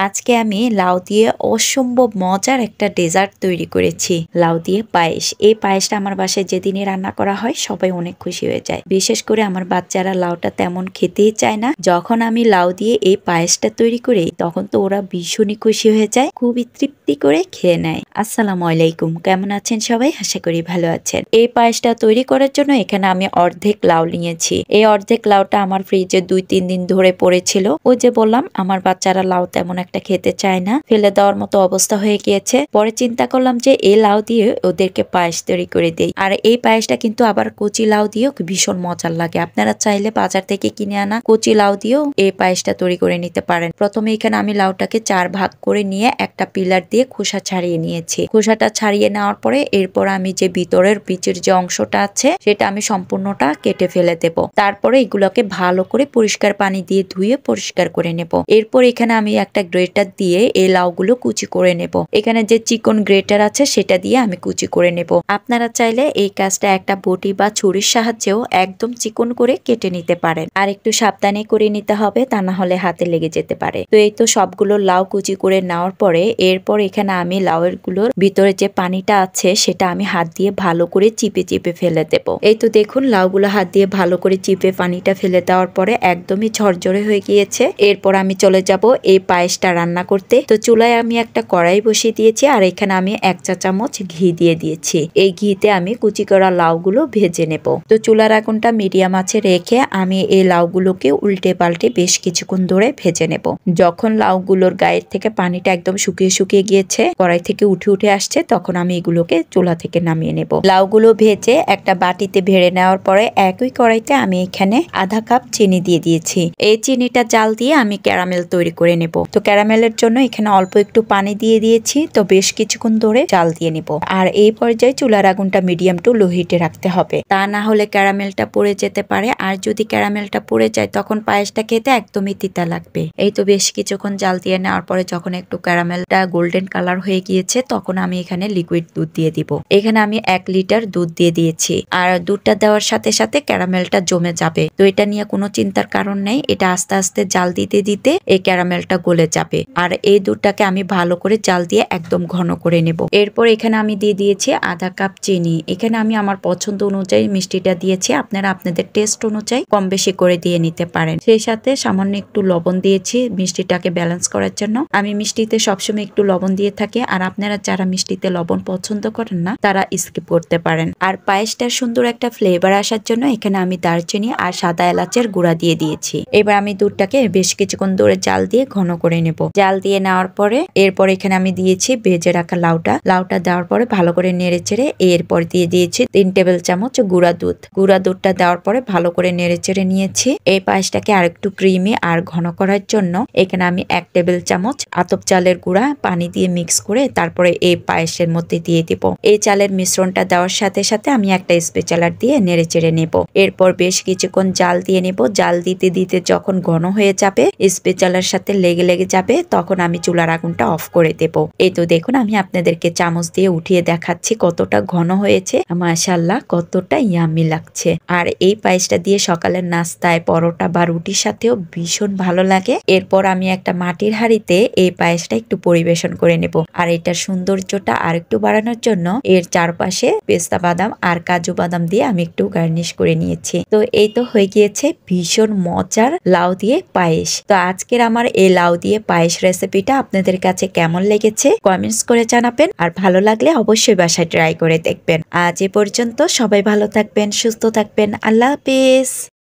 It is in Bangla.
আজকে আমি লাউ দিয়ে অসম্ভব মজার একটা ডেজার্ট তৈরি করেছি, লাউ দিয়ে পায়েস। এই পায়েসটা আমার বাসায় যেদিনই রান্না করা হয় সবাই অনেক খুশি হয়ে যায়। বিশেষ করে আমার বাচ্চারা লাউটা তেমন খেতেই চায় না। যখন আমি লাউ দিয়ে এই পায়েসটা তৈরি করি তখন তো ওরা ভীষণই খুশি হয়ে যায়, খুবই তৃপ্তি করে খেয়ে নেয়। আসসালামু আলাইকুম, কেমন আছেন সবাই? আশা করি ভালো আছেন। এই পায়েসটা তৈরি করার জন্য এখানে আমি অর্ধেক লাউ নিয়েছি। এই অর্ধেক লাউটা আমার ফ্রিজে 2-3 দিন ধরে পড়েছিল। ওই যে বললাম আমার বাচ্চারা লাউ তেমন একটা খেতে চায় না, ফেলে দেওয়ার মতো অবস্থা হয়ে গিয়েছে। পরে চিন্তা করলাম যে এই লাউ দিয়ে ওদেরকে পায়েস তৈরি করে দেই। আর এই পায়েসটা কিন্তু আবার কচি লাউ দিয়েও ভীষণ মজার লাগে। আপনারা চাইলে বাজার থেকে কিনে আনা কচি লাউ দিয়েও এই পায়েসটা তৈরি করে নিতে পারেন। প্রথমে এখানে আমি লাউটাকে 4 ভাগ করে নিয়ে একটা পিলার দিয়ে খোসা ছাড়িয়ে নিয়েছি। খোসাটা ছাড়িয়ে নেওয়ার পরে এরপর আমি যে ভিতরের বীজের যে অংশটা আছে সেটা আমি সম্পূর্ণটা কেটে ফেলে দেব। তারপরে এগুলোকে ভালো করে পরিষ্কার পানি দিয়ে ধুয়ে পরিষ্কার করে নেব। এরপর এখানে আমি একটা গ্রেটার দিয়ে এই লাউগুলো কুচি করে নেব। এখানে যে চিকন গ্রেটার আছে সেটা দিয়ে আমি কুচি করে নেব। আপনারা চাইলে এই কাজটা একটা বটি বা ছুরির সাহায্যেও একদম চিকন করে কেটে নিতে পারেন। আর একটু সাবধানে করে নিতে হবে, তা না হলে হাতে লেগে যেতে পারে। তো এই তো সবগুলো লাউ কুচি করে নেওয়ার পরে এরপর এখানে আমি লাউয়ের গুলোর ভিতরে যে পানিটা আছে সেটা আমি হাত দিয়ে ভালো করে চিপে চিপে ফেলে দেব। এই তো দেখুন লাউগুলো হাত দিয়ে ভালো করে চিপে পানিটা ফেলে দেওয়ার পরে একদমই ঝরঝরে হয়ে গিয়েছে। এরপর আমি চলে যাব এই পায়েসটা রান্না করতে। তো চুলায় আমি একটা কড়াই বসিয়ে দিয়েছি আর এখানে আমি 1 চা চামচ ঘি দিয়ে দিয়েছি। এই ঘিতে আমি কুচি করা লাউগুলো ভেজে নেব। তো চুলার আগুনটা মিডিয়াম আঁচে রেখে আমি এই লাউগুলোকে উল্টে পাল্টে বেশ কিছুক্ষণ ধরে ভেজে নেব। যখন লাউগুলোর গায়ের থেকে পানিটা একদম শুকিয়ে শুকিয়ে গিয়েছে, কড়াই থেকে উঠে উঠে আসছে, তখন আমি এগুলোকে চুলা থেকে নামিয়ে নেব। লাউগুলো ভেজে একটা বাটিতে ভেড়ে নেওয়ার পরে একই কড়াইতে আমি এখানে আধা কাপ চিনি দিয়ে দিয়েছি। এই চিনিটা জাল দিয়ে আমি ক্যারামেল তৈরি করে নেব। তো ক্যারামেলের জন্য এখানে অল্প একটু পানি দিয়ে দিয়েছি। তো বেশ কিছুক্ষণ ধরে জাল দিয়ে নেব। আর এই পর্যায়ে চুলার আগুনটা মিডিয়াম টু লো হিটে রাখতে হবে, তা না হলে ক্যারামেলটা পুড়ে যেতে পারে। আর যদি ক্যারামেলটা পুড়ে যায় তখন পায়েসটা খেতে একদমই তিতা লাগবে। এই তো বেশ কিছুক্ষণ জাল দিয়ে নেওয়ার পরে যখন একটু ক্যারামেলটা গোল্ডেন কালার হয়ে গিয়েছে তখন আমি এখানে লিকুইড দুধ দিয়ে দিব। এখানে আমি 1 লিটার দুধ দিয়ে দিয়েছি। আর দুধটা দেওয়ার সাথে সাথে ক্যারামেলটা জমে যাবে। তো এটা নিয়ে কোনো চিন্তার কারণ নেই, এটা আস্তে আস্তে জাল দিতে দিতে এই ক্যারামেলটা গলে যাবে। আর এই দুধটাকে আমি ভালো করে জাল দিয়ে একদম ঘন করে নেব। এরপর এখানে আমি দিয়ে দিয়েছি আধা কাপ চিনি। এখানে আমি আমার পছন্দ অনুযায়ী মিষ্টিটা দিয়েছি, আপনারা আপনাদের টেস্ট অনুযায়ী কম বেশি করে দিয়ে নিতে পারেন। সেই সাথে সামান্য একটু লবণ দিয়েছি মিষ্টিটাকে ব্যালেন্স করার জন্য। আমি মিষ্টিতে সবসময় একটু লবণ দিয়ে থাকি, আর আপনারা যারা মিষ্টিতে লবণ পছন্দ করেন না তারা স্কিপ করতে পারেন। আর পায়েসটার সুন্দর একটা ফ্লেভার আসার জন্য এখানে আমি দারচিনি আর সাদা এলাচের গুঁড়া দিয়ে দিয়েছি। এবার আমি দুধটাকে বেশ কিছুক্ষণ ধরে জাল দিয়ে ঘন করে নেব। জাল দিয়ে নেওয়ার পরে এরপর এখানে আমি দিয়েছি ভেজে রাখা লাউটা দেওয়ার পরে ভালো করে নেড়ে চেড়ে এরপর দিয়ে দিয়েছি 3 টেবিল চামচ গুঁড়া দুধটা দেওয়ার পরে ভালো করে নেড়ে চেড়ে নিয়েছি। এই পায়েসটাকে আরেকটু ক্রিমি আর ঘন করার জন্য এখানে আমি 1 টেবিল চামচ আতপ চালের গুঁড়া পানি দিয়ে মিক্স করে তারপরে এই পায়েসের মধ্যে দিয়ে দিব। এই চালের মিশ্রণটা দেওয়ার সাথে সাথে আমি একটা স্পেচালার দিয়ে নেড়ে চেড়ে নেব। এরপর বেশ কিছুক্ষণ জাল দিয়ে নেব। জাল দিতে দিতে যখন ঘন হয়ে যাবে, স্পেচালার সাথে লেগে লেগে যাবে, তখন আমি চুলার আগুনটা অফ করে দেব। এই তো দেখুন আমি আপনাদেরকে চামচ দিয়ে উঠিয়ে দেখাচ্ছি কতটা ঘন হয়েছে। মাশাআল্লাহ, কতটা ইয়াম্মি লাগছে। আর এই পায়েসটা দিয়ে সকালের নাস্তায় পরোটা বা রুটির সাথেও ভীষণ ভালো লাগে। এরপর আমি একটা মাটির হাঁড়িতে এই পায়েসটা একটু পরিবেশন করে নেব। আর এটার সৌন্দর্যটা আর একটু বাড়ানোর জন্য এর চারপাশে পেস্তা বাদাম আর কাজু বাদাম দিয়ে আমি একটু গার্নিশ করে নিয়েছি। তো এই তো হয়ে গিয়েছে ভীষণ মজার লাউ দিয়ে পায়েস। তো আজকের আমার এই লাউ দিয়ে পায়েস রেসিপিটা আপনাদের কাছে কেমন লেগেছে কমেন্টস করে জানাবেন। আর ভালো লাগলে অবশ্যই বাসায় ট্রাই করে দেখবেন। আজ এ পর্যন্ত, সবাই ভালো থাকবেন, সুস্থ থাকবেন। আল্লাহ হাফেজ।